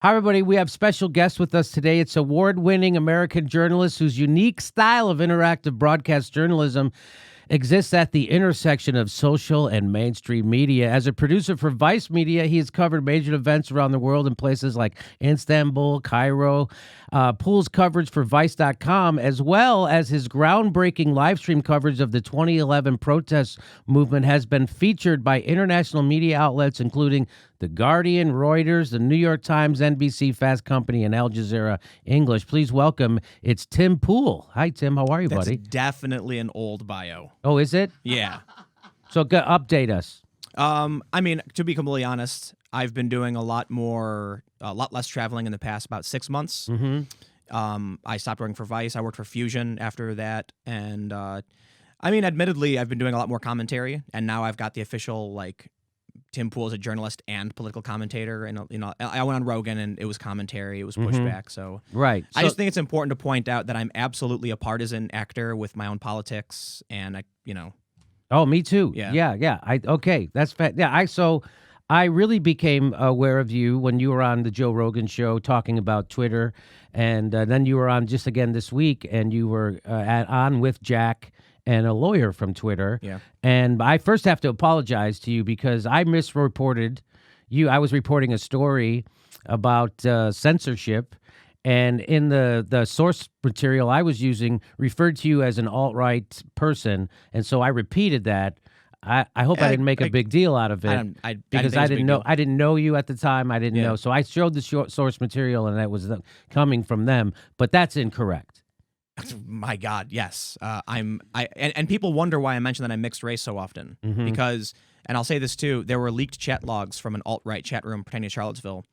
Hi, everybody. We have special guests with us today. It's award-winning American journalist whose unique style of interactive broadcast journalism exists at the intersection of social and mainstream media. As a producer for Vice Media, he has covered major events around the world in places like Istanbul, Cairo, pools coverage for Vice.com, as well as his groundbreaking live stream coverage of the 2011 protest movement has been featured by international media outlets, including The Guardian, Reuters, the New York Times, NBC, Fast Company, and Al Jazeera English. Please welcome, it's Tim Pool. Hi, Tim. How are you, buddy? That's definitely an old bio. Oh, is it? Yeah. So update us. I mean, to be completely honest, I've been doing a lot less traveling in the past about 6 months. Mm-hmm. I stopped working for Vice. I worked for Fusion after that. And, I mean, admittedly, I've been doing a lot more commentary. And now I've got the official, Tim Pool as a journalist and political commentator. And, I went on Rogan and it was commentary. It was pushback. So Right. I just think it's important to point out that I'm absolutely a partisan actor with my own politics. And, Oh, me too. Yeah. Yeah. Okay, that's So I really became aware of you when you were on the Joe Rogan show talking about Twitter, and then you were on just again this week, and you were on with Jack and a lawyer from Twitter. Yeah. And I first have to apologize to you because I misreported you. I was reporting a story about censorship. And in the source material I was using referred to you as an alt-right person, and so I repeated that. I hope I didn't make a big deal out of it because I didn't know you at the time. I didn't know, so I showed the source material, and that was coming from them. But that's incorrect. My God, yes. And people wonder why I mention that I'm mixed race so often because, and I'll say this too, there were leaked chat logs from an alt-right chat room pertaining to Charlottesville.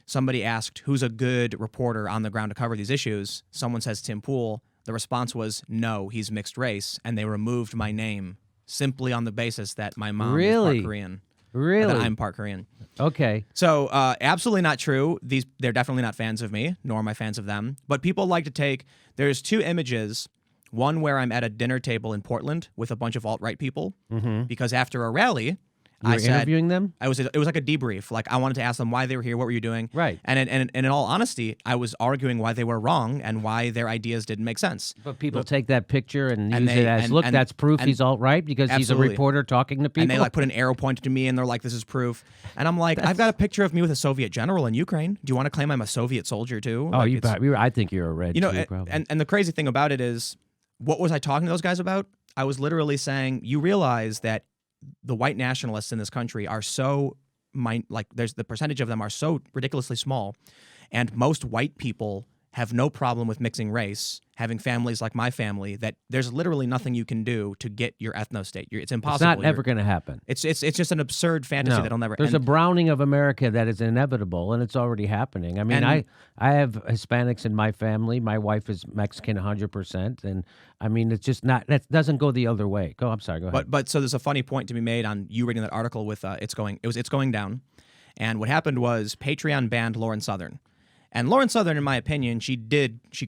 Somebody asked, who's a good reporter on the ground to cover these issues? Someone says Tim Pool. The response was, no, he's mixed race. And they removed my name simply on the basis that my mom is part Korean. Really? That I'm part Korean. Okay. So absolutely not true. They're definitely not fans of me, nor am I fans of them. But people like to take, there's two images. One where I'm at a dinner table in Portland with a bunch of alt-right people because after a rally, You were interviewing them? It was like a debrief. Like I wanted to ask them why they were here, what were you doing? Right. And in all honesty, I was arguing why they were wrong and why their ideas didn't make sense. But people take that picture and use it as, look, that's proof he's alt-right because he's a reporter talking to people. And they put an arrow pointed to me and they're like, this is proof. And I'm like, I've got a picture of me with a Soviet general in Ukraine. Do you want to claim I'm a Soviet soldier too? Oh, I think you're a red too, probably. And the crazy thing about it is, what was I talking to those guys about? I was literally saying, you realize that the white nationalists in this country are there's the percentage of them are so ridiculously small, and most white people have no problem with mixing race, having families like my family, that there's literally nothing you can do to get your ethno-state. It's impossible. It's not ever going to happen. It's just an absurd fantasy that'll never. There's a browning of America that is inevitable, and it's already happening. I mean, I have Hispanics in my family. My wife is Mexican 100%, and I mean, it's just not. That doesn't go the other way. I'm sorry. Go ahead. But so there's a funny point to be made on you reading that article with It's Going Down, and what happened was Patreon banned Lauren Southern. And Lauren Southern, in my opinion, she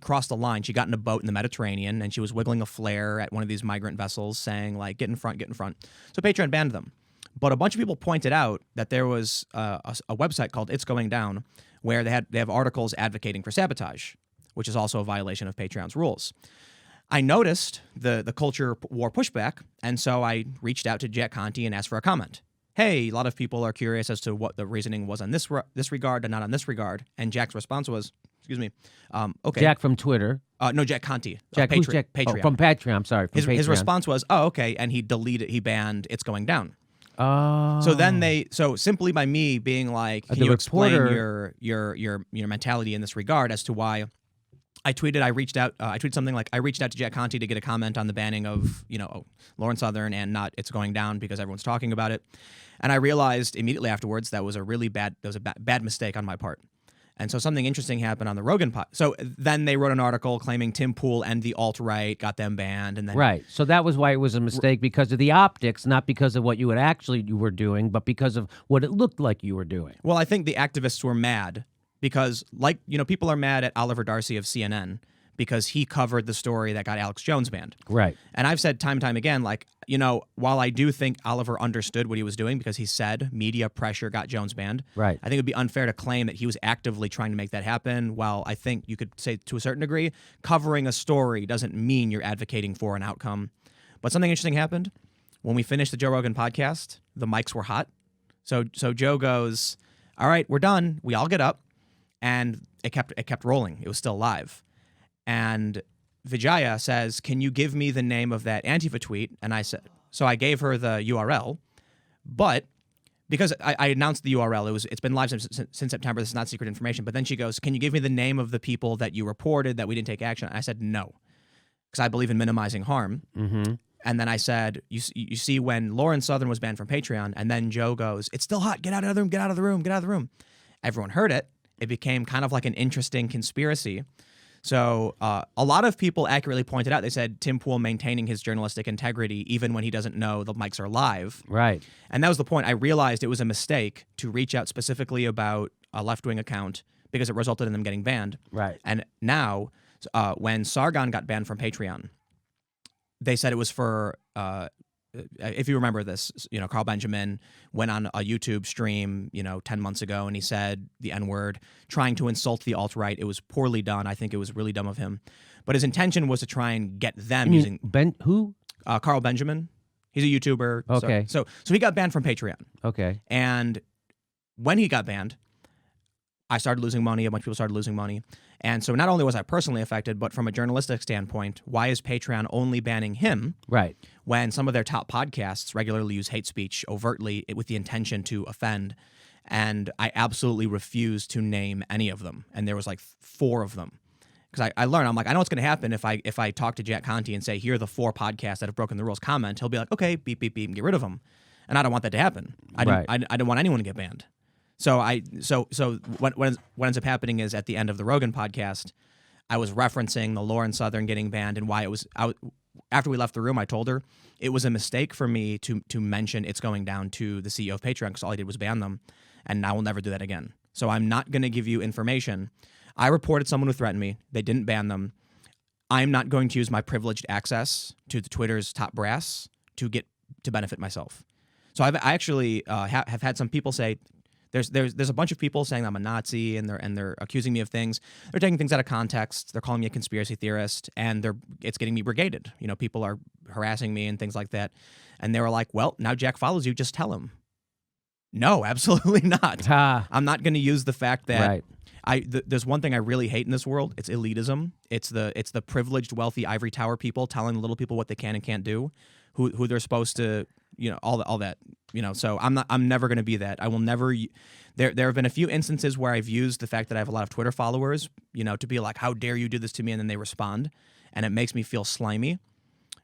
crossed the line. She got in a boat in the Mediterranean, and she was wiggling a flare at one of these migrant vessels, saying, get in front, get in front. So Patreon banned them. But a bunch of people pointed out that there was a website called It's Going Down, where they have articles advocating for sabotage, which is also a violation of Patreon's rules. I noticed the culture war pushback, and so I reached out to Jack Conte and asked for a comment. Hey, a lot of people are curious as to what the reasoning was on this regard and not on this regard. And Jack's response was, okay. Jack from Twitter. No, Jack Conte. Who's Jack? Patreon. Oh, from Patreon, I'm sorry. From Patreon. His response was, okay. And he banned It's Going Down. Oh. So simply by me being like, can you explain your mentality in this regard as to why I tweeted something like, I reached out to Jack Conte to get a comment on the banning of, Lauren Southern and not It's Going Down because everyone's talking about it. And I realized immediately afterwards that was a bad mistake on my part. And so something interesting happened on the Rogan pod. So then they wrote an article claiming Tim Pool and the alt-right got them banned. And then right. So that was why it was a mistake, because of the optics, not because of what you were doing, but because of what it looked like you were doing. Well, I think the activists were mad because, people are mad at Oliver Darcy of CNN because he covered the story that got Alex Jones banned. Right. And I've said time and time again, like, while I do think Oliver understood what he was doing because he said media pressure got Jones banned, Right. I think it would be unfair to claim that he was actively trying to make that happen. While I think you could say to a certain degree, covering a story doesn't mean you're advocating for an outcome. But something interesting happened. When we finished the Joe Rogan podcast, the mics were hot. So Joe goes, all right, we're done. We all get up. And it kept rolling. It was still live. And Vijaya says, can you give me the name of that Antifa tweet? And I said, so I gave her the URL, but because I announced the URL, it's been live since September. This is not secret information. But then she goes, can you give me the name of the people that you reported that we didn't take action? And I said, no, because I believe in minimizing harm. Mm-hmm. And then I said, you see, when Lauren Southern was banned from Patreon, and then Joe goes, it's still hot. Get out of the room. Get out of the room. Get out of the room. Everyone heard it. It became kind of like an interesting conspiracy. So a lot of people accurately pointed out, they said Tim Pool maintaining his journalistic integrity even when he doesn't know the mics are live. Right. And that was the point. I realized it was a mistake to reach out specifically about a left-wing account because it resulted in them getting banned. Right. And now, when Sargon got banned from Patreon, they said it was for... if you remember this, Carl Benjamin went on a YouTube stream, 10 months ago, and he said the N-word, trying to insult the alt-right. It was poorly done. I think it was really dumb of him. But his intention was to try and get them using... Who? Carl Benjamin. He's a YouTuber. Okay. So he got banned from Patreon. Okay. And when he got banned, I started losing money. A bunch of people started losing money. And so not only was I personally affected, but from a journalistic standpoint, why is Patreon only banning him? Right. When some of their top podcasts regularly use hate speech overtly with the intention to offend. And I absolutely refused to name any of them. And there was like 4 of them. Because I learned, I'm like, I know what's going to happen if I talk to Jack Conte and say, here are the 4 podcasts that have broken the rules, comment. He'll be like, okay, beep, beep, beep, and get rid of them. And I don't want that to happen. I didn't want anyone to get banned. So what ends up happening is at the end of the Rogan podcast, I was referencing the Lauren Southern getting banned and why it was. After we left the room, I told her it was a mistake for me to mention it's going down to the CEO of Patreon because all I did was ban them, and I will never do that again. So I'm not going to give you information. I reported someone who threatened me. They didn't ban them. I'm not going to use my privileged access to the Twitter's top brass to benefit myself. So I actually have had some people say. There's a bunch of people saying I'm a Nazi and they're accusing me of things. They're taking things out of context. They're calling me a conspiracy theorist, and it's getting me brigaded. People are harassing me and things like that. And they were like, "Well, now Jack follows you. Just tell him." No, absolutely not. I'm not going to use the fact that there's one thing I really hate in this world. It's elitism. It's the privileged, wealthy ivory tower people telling little people what they can and can't do, who they're supposed to. All that, so I'm never going to be that. I will never, there have been a few instances where I've used the fact that I have a lot of Twitter followers, to be like, how dare you do this to me? And then they respond and it makes me feel slimy.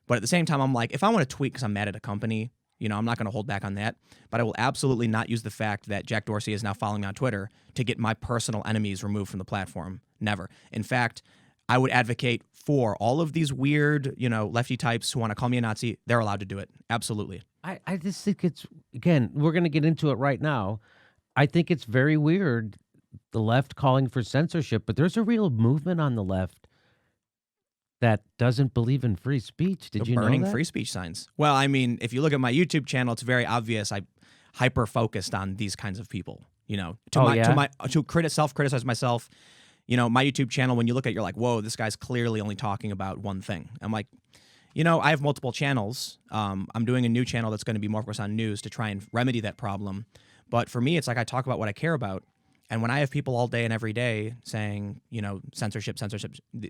But at the same time, I'm like, if I want to tweet because I'm mad at a company, I'm not going to hold back on that. But I will absolutely not use the fact that Jack Dorsey is now following me on Twitter to get my personal enemies removed from the platform. Never. In fact, I would advocate for all of these weird, lefty types who want to call me a Nazi. They're allowed to do it. Absolutely. I just think it's, again, we're going to get into it right now. I think it's very weird, the left calling for censorship, but there's a real movement on the left that doesn't believe in free speech. Did you know that? Burning free speech signs. Well, I mean, if you look at my YouTube channel, it's very obvious I hyper-focused on these kinds of people, to self-criticize myself. My YouTube channel, when you look at it, you're like, whoa, this guy's clearly only talking about one thing. I'm like, I have multiple channels. I'm doing a new channel that's going to be more focused on news to try and remedy that problem. But for me, it's like I talk about what I care about. And when I have people all day and every day saying, censorship,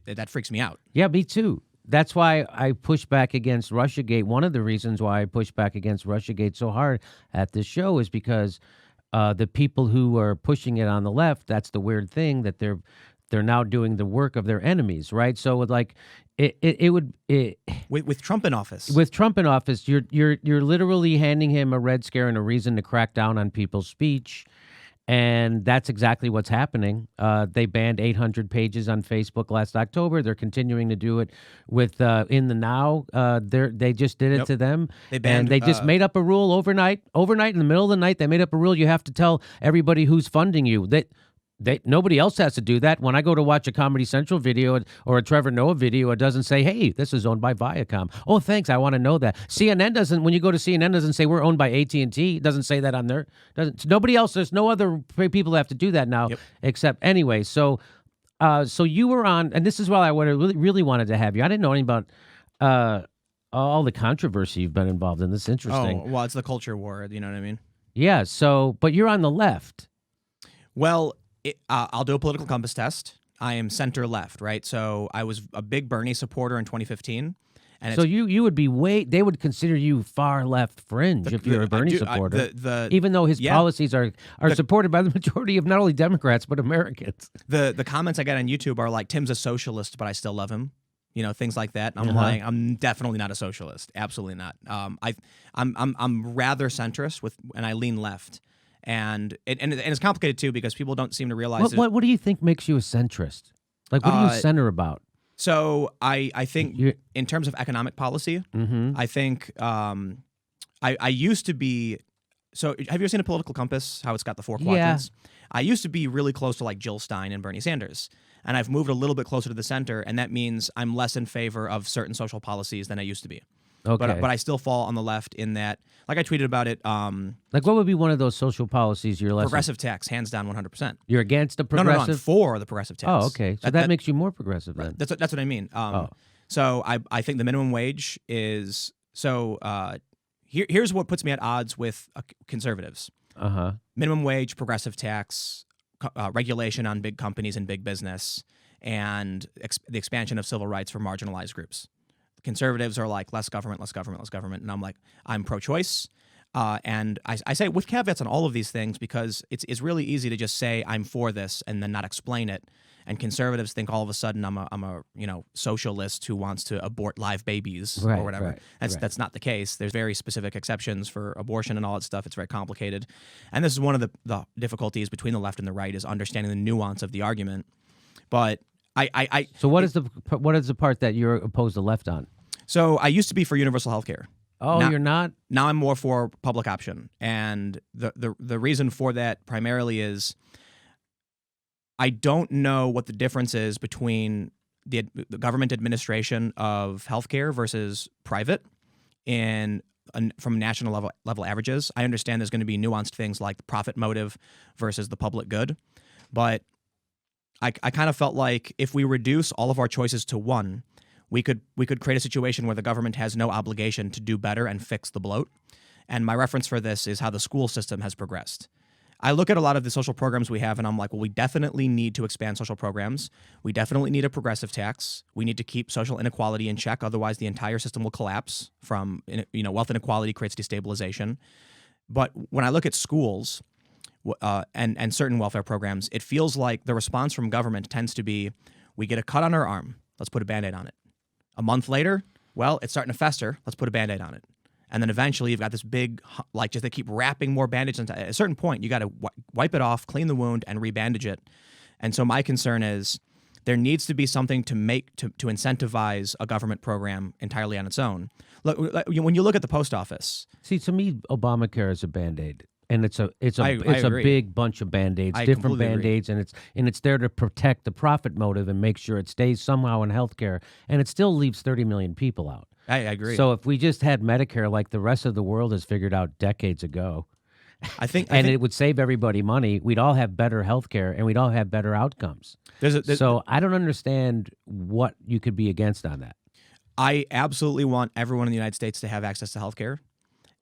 that freaks me out. Yeah, me too. That's why I push back against Russiagate. One of the reasons why I push back against Russiagate so hard at this show is because the people who are pushing it on the left, that's the weird thing, that they're now doing the work of their enemies, right? So like with Trump in office. With Trump in office, you're literally handing him a red scare and a reason to crack down on people's speech. And that's exactly what's happening. They banned 800 pages on Facebook last October. They're continuing to do it with In the Now. They just did it to them. They banned, and they just made up a rule overnight. Overnight, in the middle of the night, they made up a rule. You have to tell everybody who's funding you. Nobody else has to do that. When I go to watch a Comedy Central video or a Trevor Noah video, it doesn't say, "Hey, this is owned by Viacom." Oh, thanks. I want to know that. CNN doesn't. When you go to CNN, doesn't say we're owned by AT&T. It doesn't say that on there. Doesn't. Nobody else. There's no other people that have to do that now. Yep. Except anyway. So you were on, and this is why I really wanted to have you. I didn't know anything about all the controversy you've been involved in. This is interesting. Oh, well, it's the culture war. You know what I mean? Yeah. So, but you're on the left. Well, I'll do a political compass test. I am center left, right? So I was a big Bernie supporter in 2015. And so you would be they would consider you far left fringe if you're a Bernie supporter, even though his policies are supported by the majority of not only Democrats but Americans. The comments I get on YouTube are like, "Tim's a socialist, but I still love him." You know, things like that. And I'm like, I'm definitely not a socialist. Absolutely not. I'm rather centrist and I lean left. And it's complicated too because people don't seem to realize what do you think makes you a centrist? Like, what do you center about? So I think in terms of economic policy, I think I used to be. So have you ever seen a political compass? How it's got the four quadrants? Yeah. I used to be really close to like Jill Stein and Bernie Sanders, and I've moved a little bit closer to the center, and that means I'm less in favor of certain social policies than I used to be. Okay. But I still fall on the left in that, like I tweeted about it. Like what would be one of those social policies you're less progressive tax, hands down, 100%. You're against the progressive? No, I'm for the progressive tax. Oh, okay. So that makes you more progressive then. That's what I mean. So I think the minimum wage is here's what puts me at odds with conservatives. Minimum wage, progressive tax, regulation on big companies and big business, and the expansion of civil rights for marginalized groups. Conservatives are like less government, less government, less government, and I'm like, I'm pro-choice, and I say with caveats on all of these things because it's really easy to just say I'm for this and then not explain it. And conservatives think all of a sudden I'm a socialist who wants to abort live babies or whatever. That's not the case. There's very specific exceptions for abortion and all that stuff. It's very complicated, and this is one of the difficulties between the left and the right is understanding the nuance of the argument. But So what is the part that you're opposed to left on? So I used to be for universal health care. Oh, you're not? Now I'm more for public option. And the reason for that primarily is I don't know what the difference is between the government administration of healthcare versus private from national level averages. I understand there's going to be nuanced things like the profit motive versus the public good. But I kind of felt like if we reduce all of our choices to one, we could create a situation where the government has no obligation to do better and fix the bloat. And my reference for this is how the school system has progressed. I look at a lot of the social programs we have and I'm like, well, we definitely need to expand social programs. We definitely need a progressive tax. We need to keep social inequality in check. Otherwise, the entire system will collapse from, wealth inequality creates destabilization. But when I look at schools and certain welfare programs, it feels like the response from government tends to be, we get a cut on our arm. Let's put a Band-Aid on it. A month later, well, it's starting to fester. Let's put a Band-Aid on it. And then eventually you've got this big, they keep wrapping more bandages. At a certain point, you got to wipe it off, clean the wound, and rebandage it. And so my concern is there needs to be something to incentivize a government program entirely on its own. Look, when you look at the post office. See, to me, Obamacare is a Band-Aid. And it's a agree. big bunch of Band-Aids, different Band-Aids, and it's there to protect the profit motive and make sure it stays somehow in healthcare, and it still leaves 30 million people out. I agree. So if we just had Medicare like the rest of the world has figured out decades ago, it would save everybody money, we'd all have better healthcare and we'd all have better outcomes. So I don't understand what you could be against on that. I absolutely want everyone in the United States to have access to healthcare,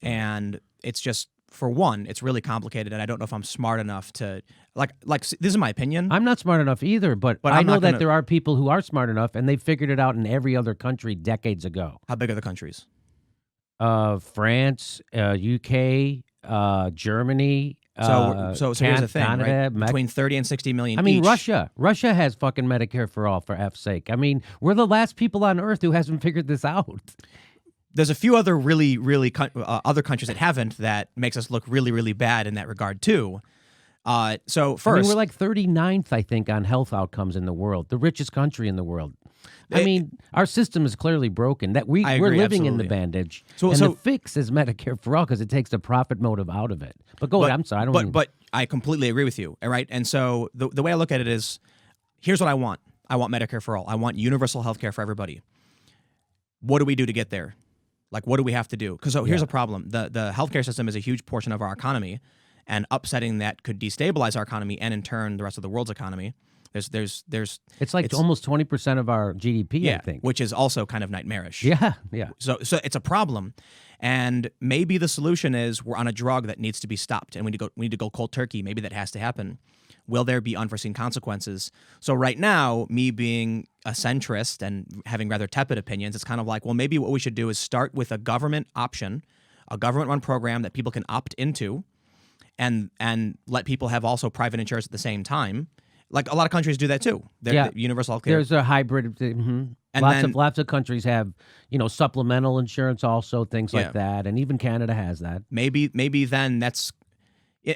and it's just. For one, it's really complicated, and I don't know if I'm smart enough to like. This is my opinion. I'm not smart enough either, but I know that there are people who are smart enough, and they figured it out in every other country decades ago. How big are the countries? France, UK, Germany. So here's the thing, Canada, right? Between 30 and 60 million. I mean, each. Russia has fucking Medicare for all, for F's sake. I mean, we're the last people on Earth who hasn't figured this out. There's a few other really other countries that haven't, that makes us look really, really bad in that regard too. So first, we're like 39th, I think, on health outcomes in the world, the richest country in the world. I mean, our system is clearly broken. That we're agree, living in the absolutely. bandage. So- and so- the fix is Medicare for all because it takes the profit motive out of it. But go ahead. I'm sorry. I don't. Mean, But I completely agree with you. All right. And so the way I look at it is, here's what I want. I want Medicare for all. I want universal health care for everybody. What do we do to get there? Like, what do we have to do? Because here's a problem. The healthcare system is a huge portion of our economy, and upsetting that could destabilize our economy and in turn the rest of the world's economy. There's it's like almost 20% of our GDP. I think. which is also kind of nightmarish. Yeah. Yeah. So it's a problem, and maybe the solution is we're on a drug that needs to be stopped, and we need to go cold turkey. Maybe that has to happen. Will there be unforeseen consequences? So right now, me being a centrist and having rather tepid opinions, it's kind of like, well, maybe what we should do is start with a government option, a government-run program that people can opt into, and let people have also private insurance at the same time. Like a lot of countries do that too. Universal health care. There's a hybrid. And lots of countries have, supplemental insurance also, things like that. And even Canada has that. Maybe then that's.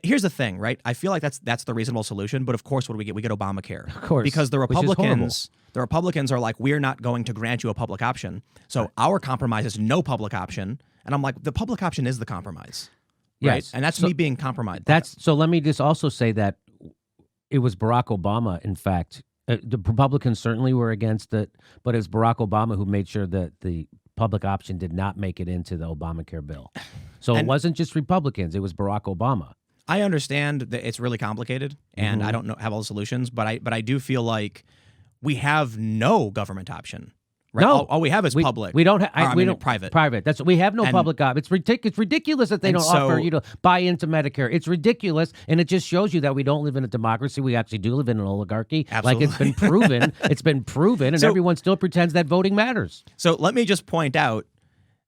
Here's the thing, right? I feel like that's the reasonable solution. But of course, what do we get? We get Obamacare. Of course. Because the which is horrible. Republicans are like, we're not going to grant you a public option. So our compromise is no public option. And I'm like, the public option is the compromise. Right? Yes. And that's me being compromised. So let me just also say that it was Barack Obama, in fact. The Republicans certainly were against it, but it was Barack Obama who made sure that the public option did not make it into the Obamacare bill. So it wasn't just Republicans, it was Barack Obama. I understand that it's really complicated, and I don't have all the solutions, but I do feel like we have no government option. Right? No, all we have is public. We don't have. We don't private. Private. That's we have no public op. It's ridiculous that they don't offer you to buy into Medicare. It's ridiculous, and it just shows you that we don't live in a democracy. We actually do live in an oligarchy. Absolutely. Like it's been proven. It's been proven, and everyone still pretends that voting matters. So let me just point out.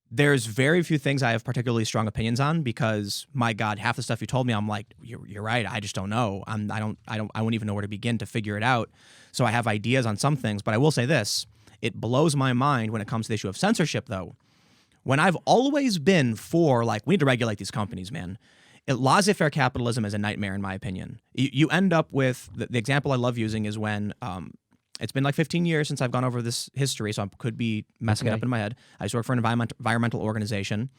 There's very few things I have particularly strong opinions on because, my God, half the stuff you told me, I'm like, you're right. I just don't know. I won't even know where to begin to figure it out. So I have ideas on some things, but I will say this: it blows my mind when it comes to the issue of censorship, though. When I've always been for, like, we need to regulate these companies, man. Laissez-faire capitalism is a nightmare, in my opinion. You end up with the example I love using is when. It's been like 15 years since I've gone over this history, so I could be messing it up in my head. I used to work for an environmental organization.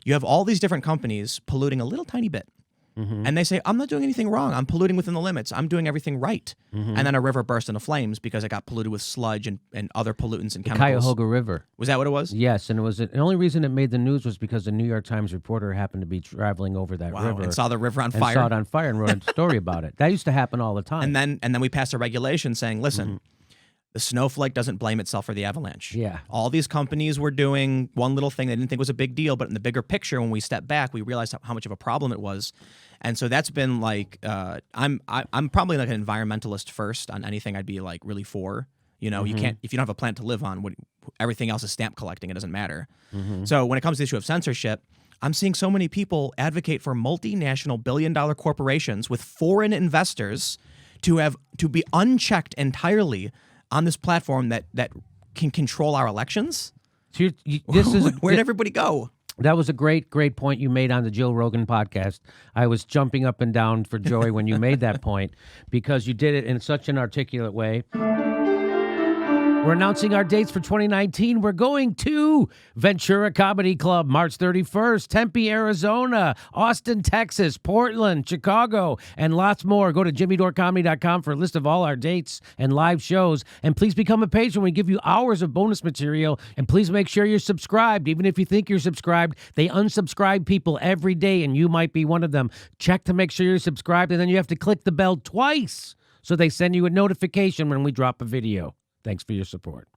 You have all these different companies polluting a little tiny bit. And they say, I'm not doing anything wrong. I'm polluting within the limits. I'm doing everything right. And then a river burst into flames because it got polluted with sludge and other pollutants and chemicals. Cuyahoga River. Was that what it was? Yes, and it was the only reason it made the news was because the New York Times reporter happened to be traveling over that river And saw the river on and fire. saw it on fire and wrote a story about it. That used to happen all the time. And then we passed a regulation saying, listen, the snowflake doesn't blame itself for the avalanche. Yeah. All these companies were doing one little thing they didn't think was a big deal, but in the bigger picture, when we step back, we realized how much of a problem it was. And so that's been like, I'm probably like an environmentalist first on anything I'd be like really for. You know, you can't, if you don't have a planet to live on, everything else is stamp collecting. It doesn't matter. So when it comes to the issue of censorship, I'm seeing so many people advocate for multinational billion-dollar corporations with foreign investors to be unchecked entirely on this platform that can control our elections. So this is Where'd everybody go? That was a great point you made on the Joe Rogan podcast. I was jumping up and down for joy when you made that point because you did it in such an articulate way. We're announcing our dates for 2019. We're going to Ventura Comedy Club, March 31st, Tempe, Arizona, Austin, Texas, Portland, Chicago, and lots more. Go to jimmydorecomedy.com for a list of all our dates and live shows. And please become a patron. We give you hours of bonus material. And please make sure you're subscribed. Even if you think you're subscribed, they unsubscribe people every day, and you might be one of them. Check to make sure you're subscribed, and then you have to click the bell twice so they send you a notification when we drop a video. Thanks for your support.